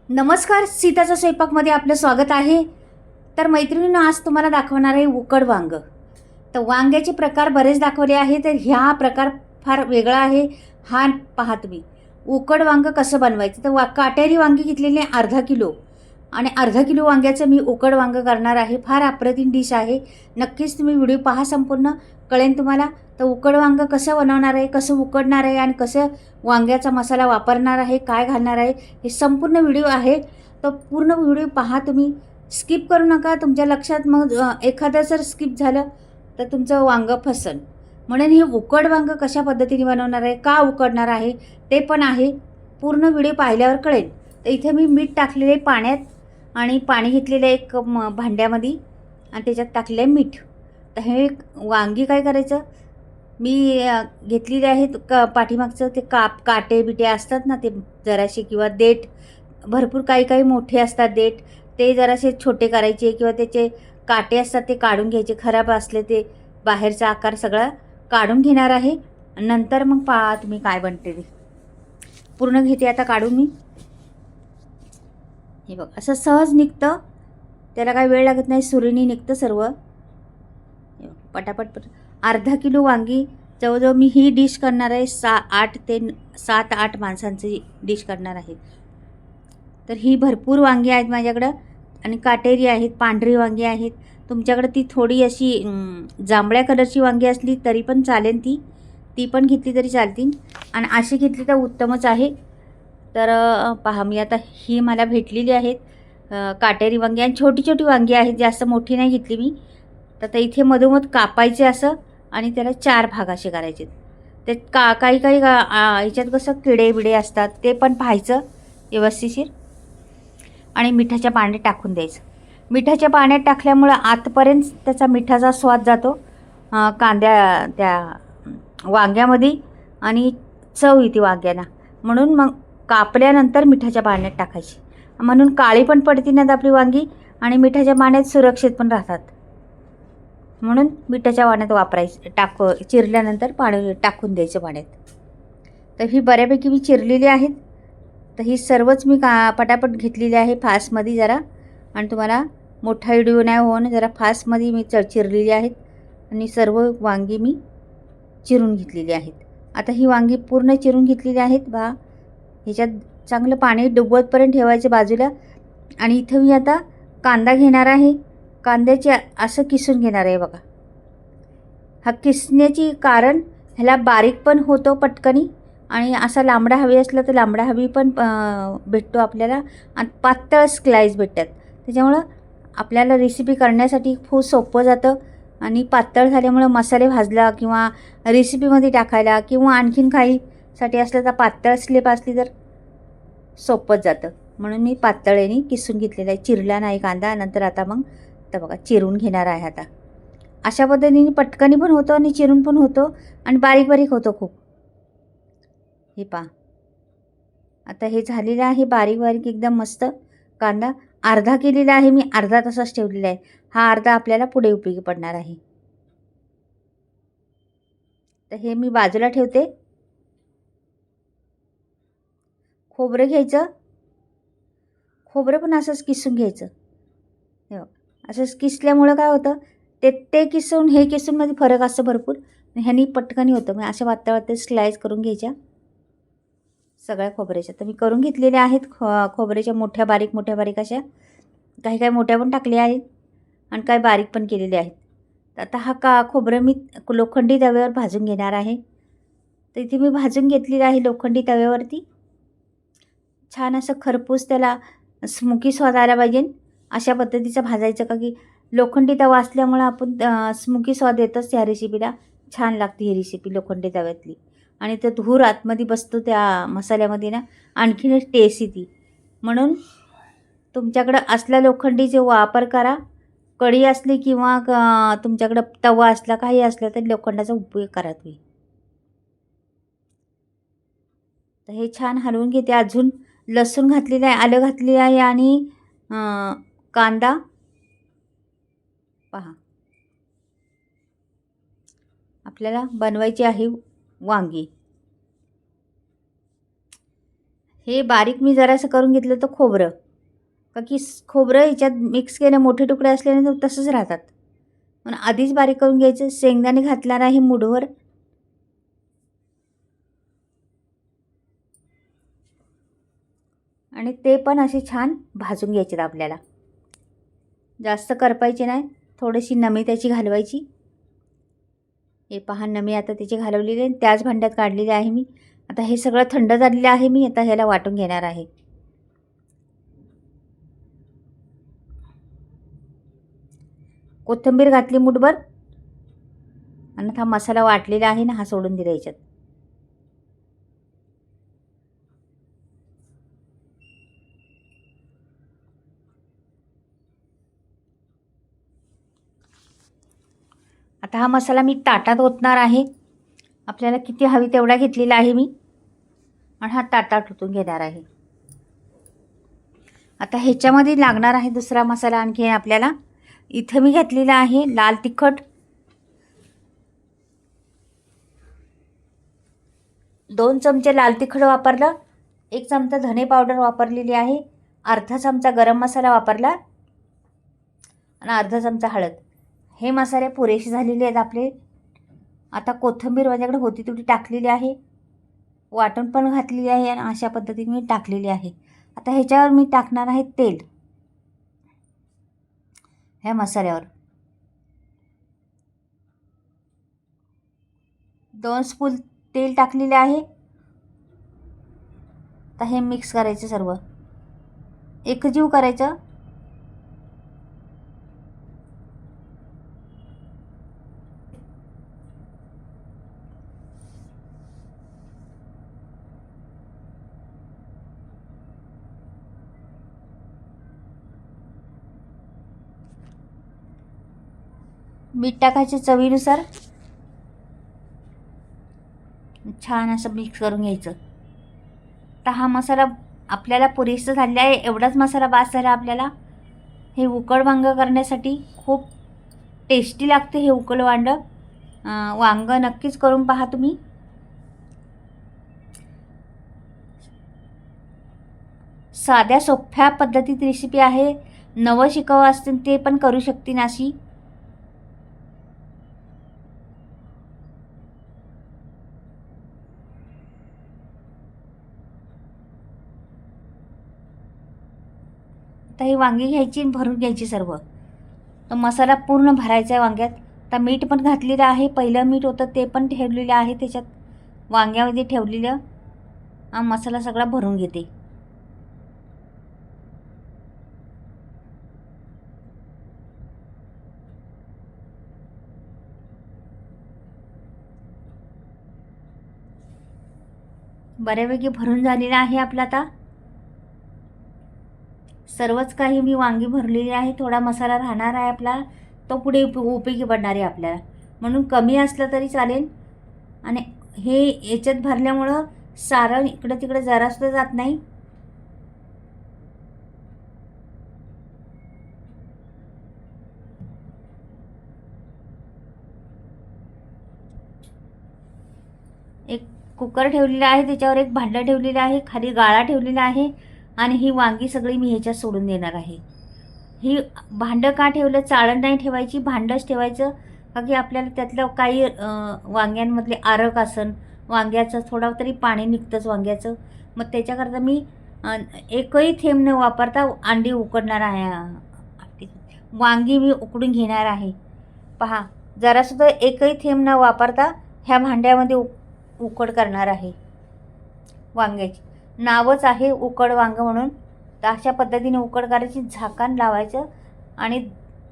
नमस्कार, सीताचा स्वयंपाकमध्ये आपलं स्वागत आहे. तर मैत्रिणींनो, आज तुम्हाला दाखवणार आहे उकड वांग. तर वांग्याचे प्रकार बरेच दाखवले आहे, तर ह्या प्रकार फार वेगळा आहे. हा पहा तुम्ही उकड वांग कसं बनवायचं. तर काटेरी वांगी घेतलेली आहे अर्धा किलो आणि अर्धा किलो वांग्याचं मी उकड वांग करणार आहे. फार अप्रतिम डिश आहे. नक्कीच तुम्ही व्हिडिओ पहा, संपूर्ण कळेल तुम्हाला. तर उकड वांग कसं बनवणार आहे, कसं उकडणार आहे आणि कसं वांग्याचा मसाला वापरणार आहे, काय घालणार आहे, हे संपूर्ण व्हिडिओ आहे. तर पूर्ण व्हिडिओ पहा तुम्ही, स्किप करू नका. तुमच्या लक्षात मग एखादं जर स्किप झालं तर तुमचं वांगं फसन. म्हणून हे उकड वांग कशा पद्धतीने बनवणार आहे, का उकडणार आहे, ते पण आहे. पूर्ण व्हिडिओ पाहिल्यावर कळेल. तर इथे मी मीठ टाकलेले पाण्यात आणि पाणी घेतलेलं एक भांड्यामध्ये आणि त्याच्यात टाकले मीठ. तर हे वांगी काय करायचं, मी घेतलेले आहेत पाठीमागचं ते काटे बिटे असतात ना, ते जराशे, किंवा देठ भरपूर काही काही मोठे असतात देठ, ते जरासे छोटे करायचे, किंवा त्याचे काटे असतात ते काढून घ्यायचे. खराब असले ते बाहेरचा आकार सगळा काढून घेणार आहे. नंतर मग पहा तुम्ही काय बनते ते. पूर्ण घेते आता काढून मी. हे बघ, असं सहज निघतं, त्याला काही वेळ लागत नाही, सुरीने निघतं सर्व. पटापट अर्धा किलो वांगी, जवळजवळ मी ही डिश करणार आहे 8 ते 7-8 माणसांची डिश करणार आहे. तर ही भरपूर वांगी आहेत माझ्याकडं आणि काटेरी आहेत, पांढरी वांगी आहेत. तुमच्याकडं ती थोडी अशी जांभळ्या कलरची वांगी असली तरी पण चालेल, ती पण घेतली तरी चालतील आणि अशी घेतली तर उत्तमच आहे. तर पहा, मी आता ही मला भेटलेली आहेत काटेरी वांगी, आणि छोटी छोटी वांगी आहेत, जास्त मोठी नाही घेतली मी. तर आता इथे मधोमध कापायचे असं आणि त्याला 4 भाग असे करायचे. ते काही काही ह्याच्यात कसं किडे बिडे असतात, ते पण पाहायचं व्यवस्थिशीर आणि मिठाच्या पाण्यात टाकून द्यायचं. मिठाच्या पाण्यात टाकल्यामुळं आतपर्यंत त्याचा मिठाचा स्वाद जातो त्या वांग्यामध्ये आणि चव येते वांग्यांना. म्हणून मग कापल्यानंतर मिठाच्या पाण्यात टाकायची, म्हणून काळी पण पडती नाहीत आपली वांगी आणि मिठाच्या पाण्यात सुरक्षित पण राहतात. म्हणून मिठाच्या पाण्यात वापरायचं, चिरल्यानंतर पाणी टाकून द्यायचं पाण्यात. तर ही बऱ्यापैकी मी चिरलेली आहेत. तर ही सर्वच मी पटापट घेतलेली आहे फास्टमध्ये जरा, आणि तुम्हाला मोठा व्हिडिओ नाही होऊन जरा फास्टमध्ये मी चिरलेली आहेत आणि सर्व वांगी मी चिरून घेतलेली आहेत. आता ही वांगी पूर्ण चिरून घेतलेली आहेत बा. ह्याच्यात चांगलं पाणी डुबवतपर्यंत ठेवायचं बाजूला. आणि इथं मी आता कांदा घेणार आहे. कांद्याचे असं किसून घेणार आहे बघा. हा किसण्याची कारण, ह्याला बारीक पण होतो पटकनी, आणि असा लांबडा हवी असला तर लांबडा हवी पण भेटतो आपल्याला, आणि पातळ स्लाईस भेटतात. त्याच्यामुळं आपल्याला रेसिपी करण्यासाठी खूप सोपं जातं. आणि पातळ झाल्यामुळं मसाले भाजला किंवा रेसिपीमध्ये टाकायला किंवा आणखीन काहीसाठी असलं तर पातळ स्लिप असली तर सोपंच जातं. म्हणून मी पातळेने किसून घेतलेला आहे, चिरला नाही कांदा. नंतर आता मग तर बघा चिरून घेणार आहे आता. अशा पद्धतीने पटकनी पण होतो आणि चिरून पण होतो आणि बारीक बारीक होतो खूप. हे पहा, आता हे झालेलं आहे बारीक बारीक एकदम मस्त. कांदा अर्धा केलेला आहे मी, अर्धा तसाच ठेवलेला आहे. हा अर्धा आपल्याला पुढे उपयोगी पडणार आहे. तर हे मी बाजूला ठेवते. खोबरं घ्यायचं, खोबरं पण असंच किसून घ्यायचं. हे असंच किसल्यामुळं काय होतं, ते किसून हे किसूनमध्ये फरक असतो भरपूर. ह्यानी पटकनी होतं. मग अशा वातळ स्लाईस करून घ्यायच्या सगळ्या खोबऱ्याच्या. तर मी करून घेतलेल्या आहेत खोबऱ्याच्या मोठ्या बारीक अशा. काही काही मोठ्या पण टाकल्या आहेत आणि काही बारीक पण केलेल्या आहेत. तर आता हा खोबरं मी लोखंडी तव्यावर भाजून घेणार आहे. तर इथे मी भाजून घेतलेलं आहे लोखंडी तव्यावरती. छान असं खरपूस त्याला स्मोकी स्वाद आला पाहिजे अशा पद्धतीचं भाजायचं, का की लोखंडी तवा असल्यामुळं आपण स्मोकी स्वाद येतच त्या रेसिपीला. छान लागते ही रेसिपी लोखंडी तव्यातली, आणि तो धूर आतमध्ये बसतो त्या मसाल्यामध्ये ना, आणखीनच टेस्ट येते. म्हणून तुमच्याकडं असला लोखंडीचे वापर करा. कढी असली किंवा तुमच्याकडं तवा असला, काही असला तरी लोखंडाचा उपयोग करा तुम्ही. तर हे छान हलवून घेते. अजून लसूण घातलेलं आहे, आलं घातलेलं आहे आणि कांदा पहा. आपल्याला बनवायची आहे वांगी. हे बारीक मी जरासं करून घेतलं तर खोबरं, का की खोबरं ह्याच्यात मिक्स केलं, मोठे तुकडे असल्याने तर तसंच राहतात, म्हणून आधीच बारीक करून घ्यायचं. शेंगदाणे घातणार आहे मूठभर, आणि ते पण असे छान भाजून घ्यायचे आपल्याला. जास्त करपायचे नाही, थोडीशी नमी त्याची घालवायची. हे पहा, नमी आता त्याची घालवलेली आहे, त्याच भांड्यात काढलेली आहे मी. आता हे सगळं थंड झालेलं आहे, मी आता ह्याला वाटून घेणार आहे. कोथिंबीर घातली मूठभर, आणि हा मसाला वाटलेला आहे ना, हा सोडून दिला याच्यात. आता हा मसाला मी ताटात ओतणार आहे. आपल्याला किती हवी तेवढा घेतलेला आहे मी, आणि हा ताटात ओतून घेणार आहे. आता ह्याच्यामध्ये लागणार आहे दुसरा मसाला आणखी आपल्याला. इथं मी घेतलेला आहे लाल तिखट, 2 चमचे लाल तिखट वापरलं, 1 चमचा धने पावडर वापरलेली आहे, अर्धा चमचा गरम मसाला वापरला, आणि अर्धा चमचा हळद. हे मसाले पुरेसे झालेले आहेत आपले. आता कोथिंबीर माझ्याकडे होती तेवढी टाकलेली आहे, वाटून पण घातलेली आहे, आणि अशा पद्धतीने मी टाकलेली आहे. आता ह्याच्यावर मी टाकणार आहे तेल, ह्या मसाल्यावर 2 स्पून तेल टाकलेले आहे. आता हे मिक्स करायचं, सर्व एकजीव करायचं. मीठ टाकायचे चवीनुसार, छान असं मिक्स करून घ्यायचं. तर हा मसाला आपल्याला पुरेसा झालेला आहे, एवढाच मसाला बास झाला आपल्याला. हे उकड वांग करण्यासाठी खूप टेस्टी लागते हे उकड वांग नक्कीच करून पहा तुम्ही. साध्या सोप्या पद्धतीत रेसिपी आहे, नवं शिकावं असतील ते पण करू शकतील अशी. तर ही वांगी घ्यायची आणि भरून घ्यायची सर्व. तर मसाला पूर्ण भरायचा आहे वांग्यात. तर मीठ पण घातलेलं आहे, पहिलं मीठ होतं ते पण ठेवलेलं आहे त्याच्यात, वांग्यामध्ये ठेवलेलं. हा मसाला सगळा भरून घेते. बऱ्यापैकी भरून झालेला आहे आपला. आता सर्वच काही मी वांगी भरलेली आहे, थोडा मसाला राहणार आहे आपला, तो पुढे उपयोगी पडणार आहे आपल्याला, म्हणून कमी असलं तरी चालेल. आणि हे याच्यात भरल्यामुळं सारण इकडं तिकडं जरासुद्धा जात नाही. एक कुकर ठेवलेला आहे, त्याच्यावर एक भांडं ठेवलेलं आहे, खाली गाळा ठेवलेला आहे, आणि ही वांगी सगळी मी ह्याच्यात सोडून देणार आहे. ही भांडं का ठेवलं, चाळण नाही ठेवायची, भांडंच ठेवायचं, का की आपल्याला त्यातलं काही वांग्यांमधले आरक असन, वांग्याचं थोडं तरी पाणी निघतंच वांग्याचं, मग त्याच्याकरता मी एकही थेंब न वापरता अंडी उकडणार आहे, वांगी मी उकडून घेणार आहे. पहा, जरासुद्धा एकही थेंब न वापरता ह्या भांड्यामध्ये उकड करणार आहे वांग्याची. नावच आहे उकड वांग म्हणून. तर अशा पद्धतीने उकड करायची, झाकण लावायचं, आणि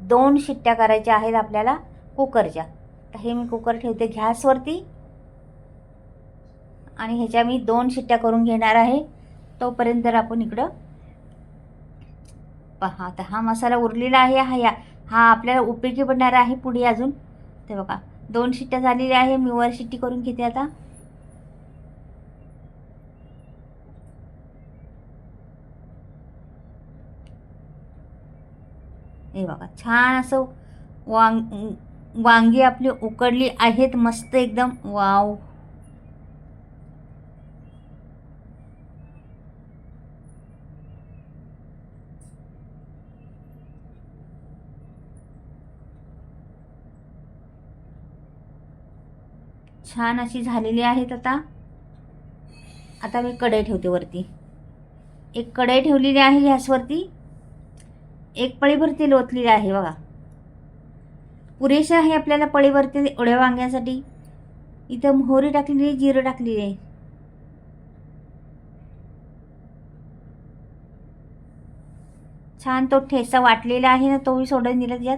2 शिट्ट्या करायच्या आहेत आपल्याला कुकरच्या. तर हे मी कुकर ठेवते गॅसवरती, आणि ह्याच्या मी 2 शिट्ट्या करून घेणार आहे. तोपर्यंत आपण इकडं पहा, आता हा मसाला उरलेला आहे, हा आपल्याला उपयोगी पडणार आहे पुढे अजून. ते बघा, 2 शिट्ट्या झालेल्या आहे, मी वर शिट्टी करून घेते आता. हे बघा, छान असं वांगी आपली उकडली आहेत, मस्त एकदम. वाव, छान अशी झालेली आहेत. आता मी कढई ठेवते वरती. एक कढई ठेवलेली आहे गॅसवरती. एक पळीभर तेल ओतलेले आहे बघा. पुरेसे आहे आपल्याला पळीभर तेल एवढ्या वांग्यासाठी. इथं मोहरी टाकलेली आहे, जिरं टाकलेली आहे. छान तो ठेचा वाटलेला आहे ना, तोही सोडून दिला त्यात.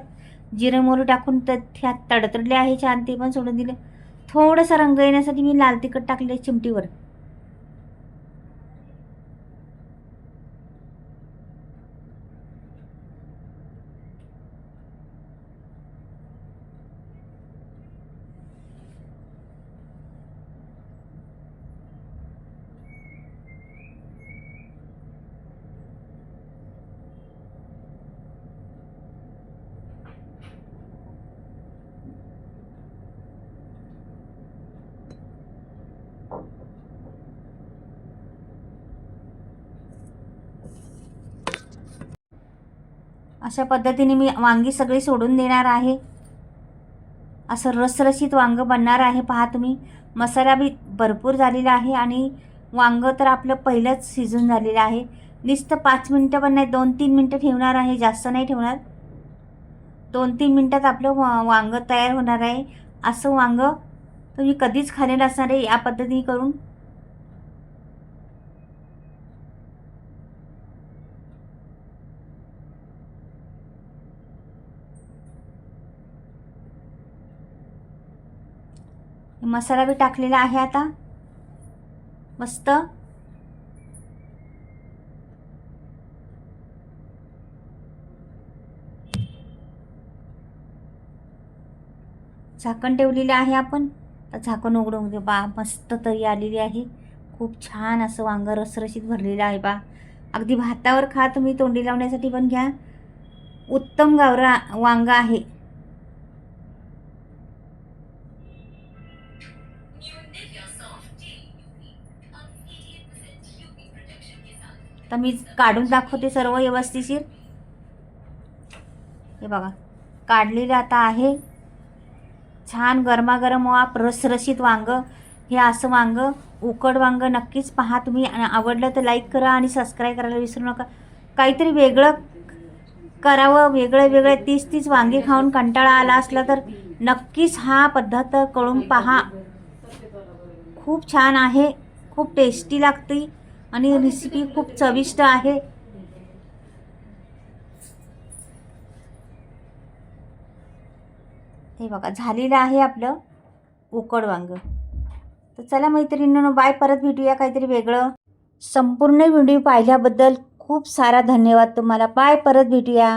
जिरं मोहरी टाकून त्यात तडतडले आहे छान, ते पण सोडून दिलं. थोडंसं रंग येण्यासाठी मी लाल तिखट टाकले चिमटीवर. अशा पद्धतीने मी वांगी सगळी सोडून देणार आहे. असं रसरशीत वांगं बनणार आहे. पहा तुम्ही, मसाला बी भरपूर झालेला आहे आणि वांगं तर आपलं पहिलंच शिजून झालेलं आहे. नुसतं 5 मिनटं पण नाही, 2-3 मिनटं ठेवणार आहे, जास्त नाही ठेवणार. 2-3 मिनटात आपलं वांगं तयार होणार आहे. असं वांगं तुम्ही कधीच खाल्लेलं असणार आहे या पद्धतीने करून. मसाला बी टाकलेला आहे आता मस्त. झाकण ठेवलेलं आहे आपण. तर झाकण उघडून दे बा. मस्त तरी आलेली आहे. खूप छान असं वांगं रसरशीत भरलेलं आहे बा. अगदी भातावर खा तुम्ही, तोंडी लावण्यासाठी पण घ्या. उत्तम गावरा वांगा आहे. तर मी काढून दाखवते सर्व व्यवस्थिशीर. हे बघा, काढलेलं आता आहे. छान गरमागरम वाप रसरशीत वांगं. हे असं वांगं, उकड वांगं नक्कीच पहा तुम्ही. आणि आवडलं तर लाईक करा आणि सबस्क्राईब करायला विसरू नका. काहीतरी वेगळं करावं, वेगळं 30 वांगे खाऊन कंटाळा आला असला तर नक्कीच हा पद्धत करून पहा. खूप छान आहे, खूप टेस्टी लागते आणि रेसिपी खूप चविष्ट आहे. हे बघा, झालेलं आहे आपलं उकड वांगं. तर चला मैत्रिणींनो, बाय. परत भेटूया काहीतरी वेगळं. संपूर्ण व्हिडिओ पाहिल्याबद्दल खूप सारा धन्यवाद तुम्हाला. बाय. परत भेटूया.